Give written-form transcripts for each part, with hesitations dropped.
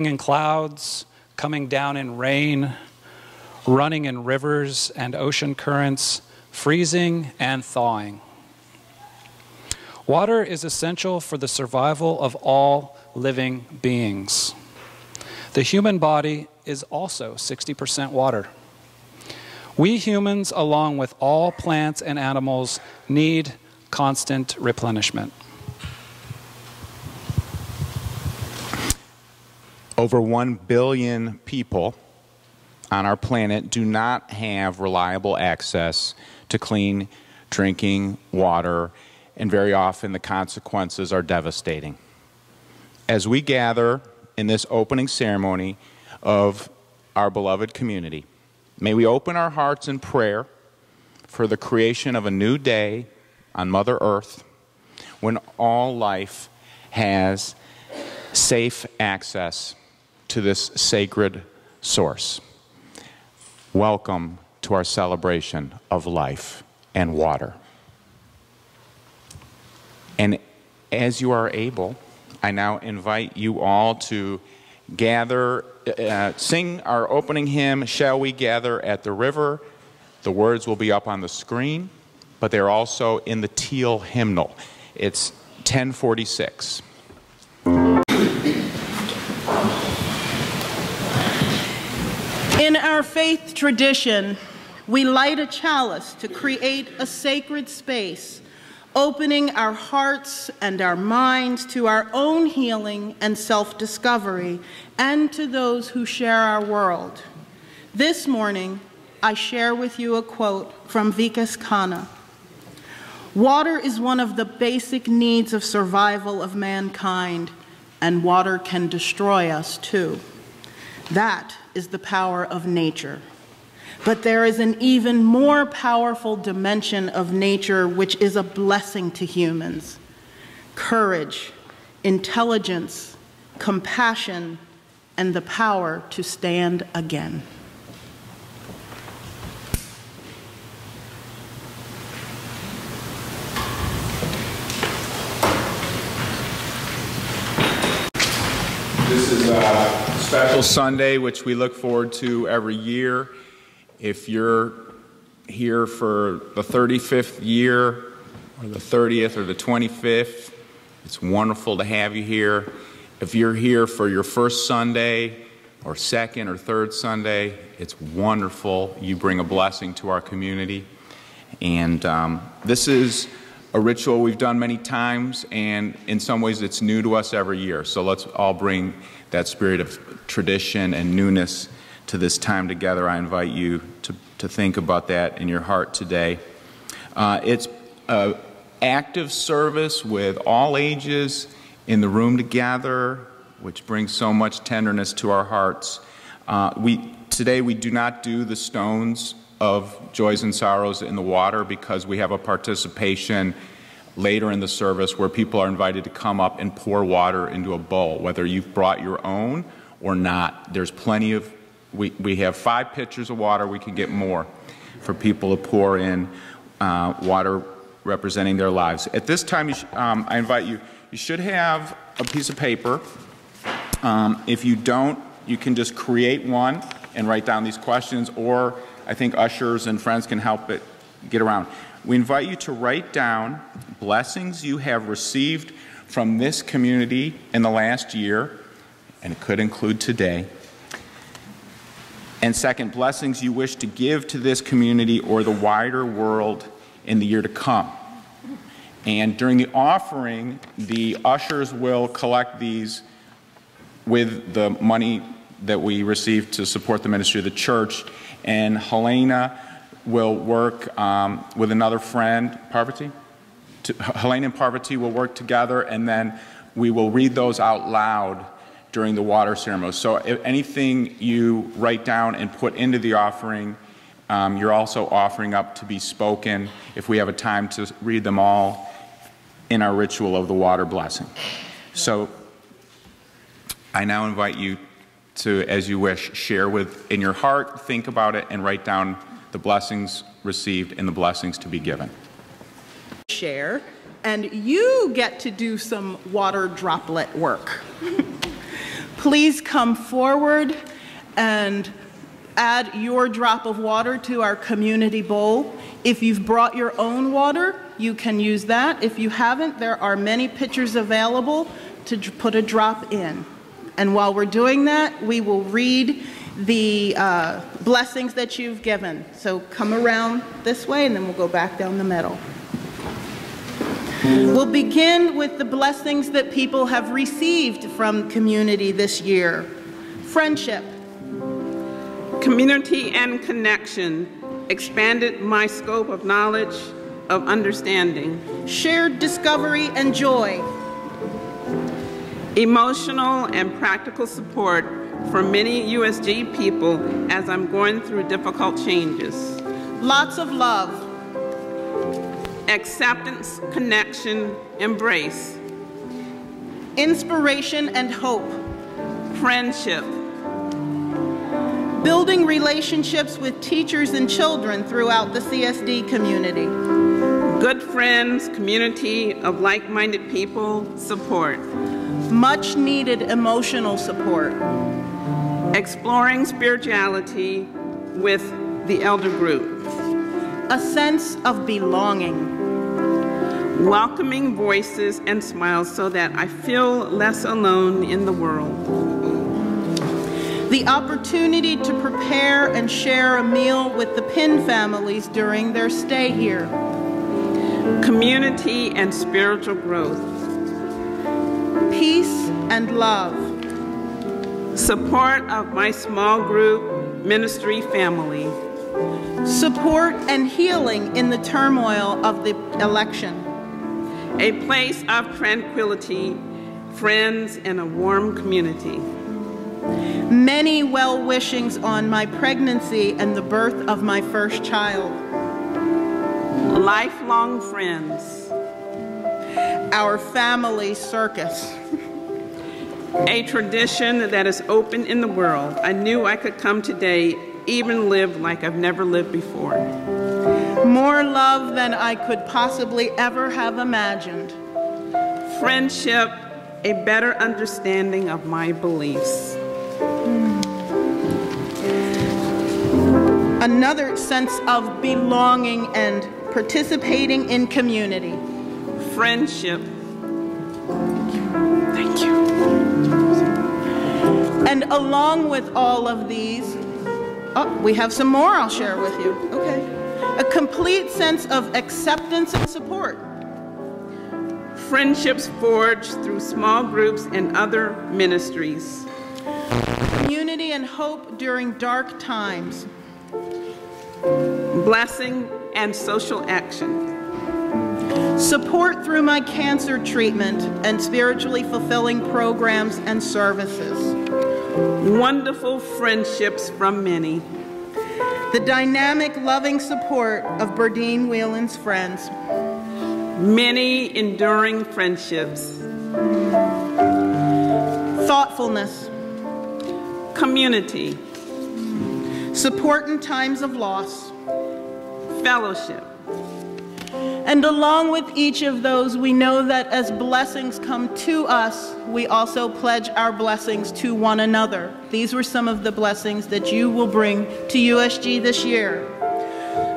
in clouds, coming down in rain, running in rivers and ocean currents, freezing and thawing. Water is essential for the survival of all living beings. The human body is also 60% water. We humans, along with all plants and animals, need constant replenishment. Over 1 billion people on our planet do not have reliable access to clean drinking water, and very often the consequences are devastating. As we gather in this opening ceremony of our beloved community, may we open our hearts in prayer for the creation of a new day on Mother Earth when all life has safe access to this sacred source. Welcome to our celebration of life and water. And as you are able, I now invite you all to gather, sing our opening hymn, Shall We Gather at the River? The words will be up on the screen, but they're also in the teal hymnal. It's 1046. In our faith tradition, we light a chalice to create a sacred space, opening our hearts and our minds to our own healing and self-discovery, and to those who share our world. This morning, I share with you a quote from Vikas Khanna. Water is one of the basic needs of survival of mankind, and water can destroy us too. That is the power of nature. But there is an even more powerful dimension of nature which is a blessing to humans. Courage, intelligence, compassion, and the power to stand again. This is a special Sunday which we look forward to every year. If you're here for the 35th year, or the 30th, or the 25th, it's wonderful to have you here. If you're here for your first Sunday, or second or third Sunday, it's wonderful. You bring a blessing to our community. And this is a ritual we've done many times, and in some ways it's new to us every year. So let's all bring that spirit of tradition and newness to this time together. I invite you to think about that in your heart today. It's an active service with all ages in the room together, which brings so much tenderness to our hearts. Today we do not do the stones of joys and sorrows in the water because we have a participation later in the service where people are invited to come up and pour water into a bowl, whether you've brought your own or not. There's plenty of, we have 5 pitchers of water. We can get more for people to pour in water representing their lives. At this time, I invite you, you should have a piece of paper. If you don't, you can just create one and write down these questions, or I think ushers and friends can help it get around. We invite you to write down blessings you have received from this community in the last year, and it could include today. And second, blessings you wish to give to this community or the wider world in the year to come. And during the offering, the ushers will collect these with the money that we receive to support the ministry of the church. And Helena will work with another friend, Parvati. Helena and Parvati will work together, and then we will read those out loud during the water ceremony. So if anything you write down and put into the offering, you're also offering up to be spoken if we have a time to read them all in our ritual of the water blessing. So I now invite you to, as you wish, share in your heart, think about it, and write down the blessings received and the blessings to be given. Share, and you get to do some water droplet work. Please come forward and add your drop of water to our community bowl. If you've brought your own water, you can use that. If you haven't, there are many pitchers available to put a drop in. And while we're doing that, we will read the blessings that you've given. So come around this way, and then we'll go back down the middle. We'll begin with the blessings that people have received from community this year. Friendship. Community and connection expanded my scope of knowledge, of understanding. Shared discovery and joy. Emotional and practical support for many USG people as I'm going through difficult changes. Lots of love. Acceptance, connection, embrace. Inspiration and hope. Friendship. Building relationships with teachers and children throughout the CSD community. Good friends, community of like-minded people, support. Much needed emotional support. Exploring spirituality with the elder group. A sense of belonging. Welcoming voices and smiles so that I feel less alone in the world. The opportunity to prepare and share a meal with the Pin families during their stay here. Community and spiritual growth. Peace and love. Support of my small group ministry family. Support and healing in the turmoil of the election. A place of tranquility, friends, and a warm community. Many well-wishings on my pregnancy and the birth of my first child. Lifelong friends. Our family circus. A tradition that is open in the world. I knew I could come today, even live like I've never lived before. More love than I could possibly ever have imagined. Friendship, a better understanding of my beliefs. Another sense of belonging and participating in community. Friendship. Thank you. And along with all of these, we have some more I'll share with you. Okay. A complete sense of acceptance and support. Friendships forged through small groups and other ministries. Community and hope during dark times. Blessing and social action. Support through my cancer treatment and spiritually fulfilling programs and services. Wonderful friendships from many. The dynamic, loving support of Berdine Whelan's friends. Many enduring friendships. Thoughtfulness. Community. Support in times of loss. Fellowship. And along with each of those, we know that as blessings come to us, we also pledge our blessings to one another. These were some of the blessings that you will bring to USG this year.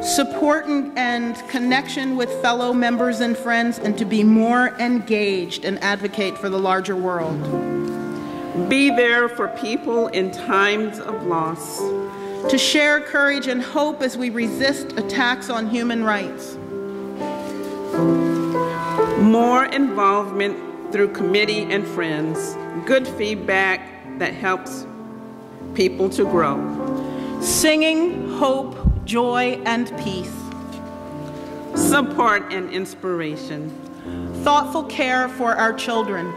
Support and connection with fellow members and friends, and to be more engaged and advocate for the larger world. Be there for people in times of loss. To share courage and hope as we resist attacks on human rights. More involvement through committee and friends. Good feedback that helps people to grow. Singing hope, joy, and peace. Support and inspiration. Thoughtful care for our children.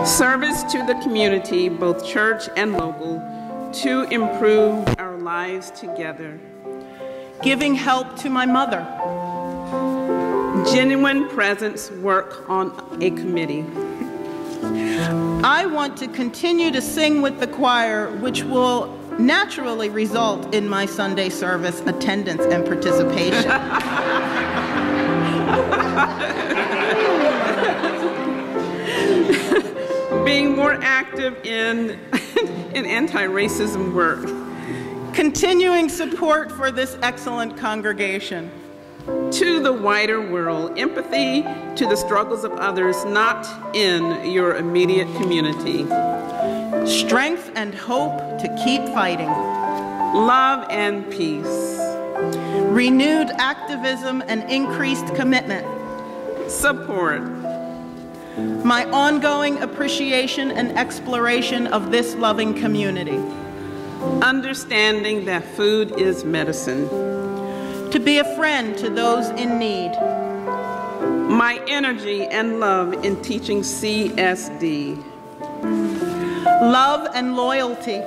Service to the community, both church and local, to improve our lives together. Giving help to my mother. Genuine presence work on a committee. I want to continue to sing with the choir, which will naturally result in my Sunday service attendance and participation. being more active in anti-racism work, continuing support for this excellent congregation, to the wider world, empathy to the struggles of others not in your immediate community, strength and hope to keep fighting, love and peace, renewed activism and increased commitment, support, my ongoing appreciation and exploration of this loving community, understanding that food is medicine, to be a friend to those in need, my energy and love in teaching CSD, love and loyalty.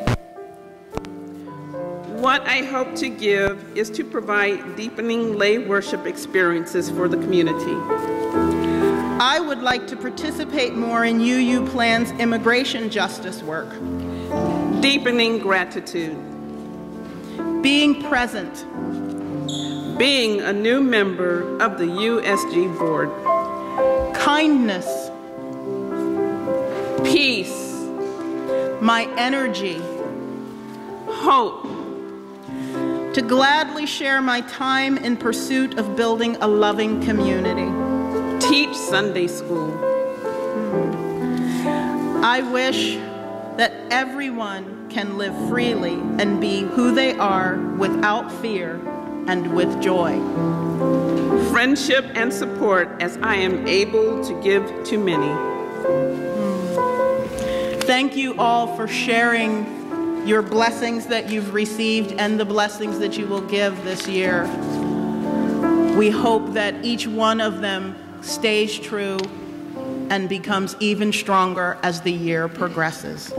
What I hope to give is to provide deepening lay worship experiences for the community. I would like to participate more in UU Plan's immigration justice work. Deepening gratitude. Being present. Being a new member of the USG board. Kindness. Peace. My energy. Hope. To gladly share my time in pursuit of building a loving community. Teach Sunday school. I wish that everyone can live freely and be who they are without fear and with joy. Friendship and support as I am able to give to many. Thank you all for sharing your blessings that you've received and the blessings that you will give this year. We hope that each one of them stays true and becomes even stronger as the year progresses.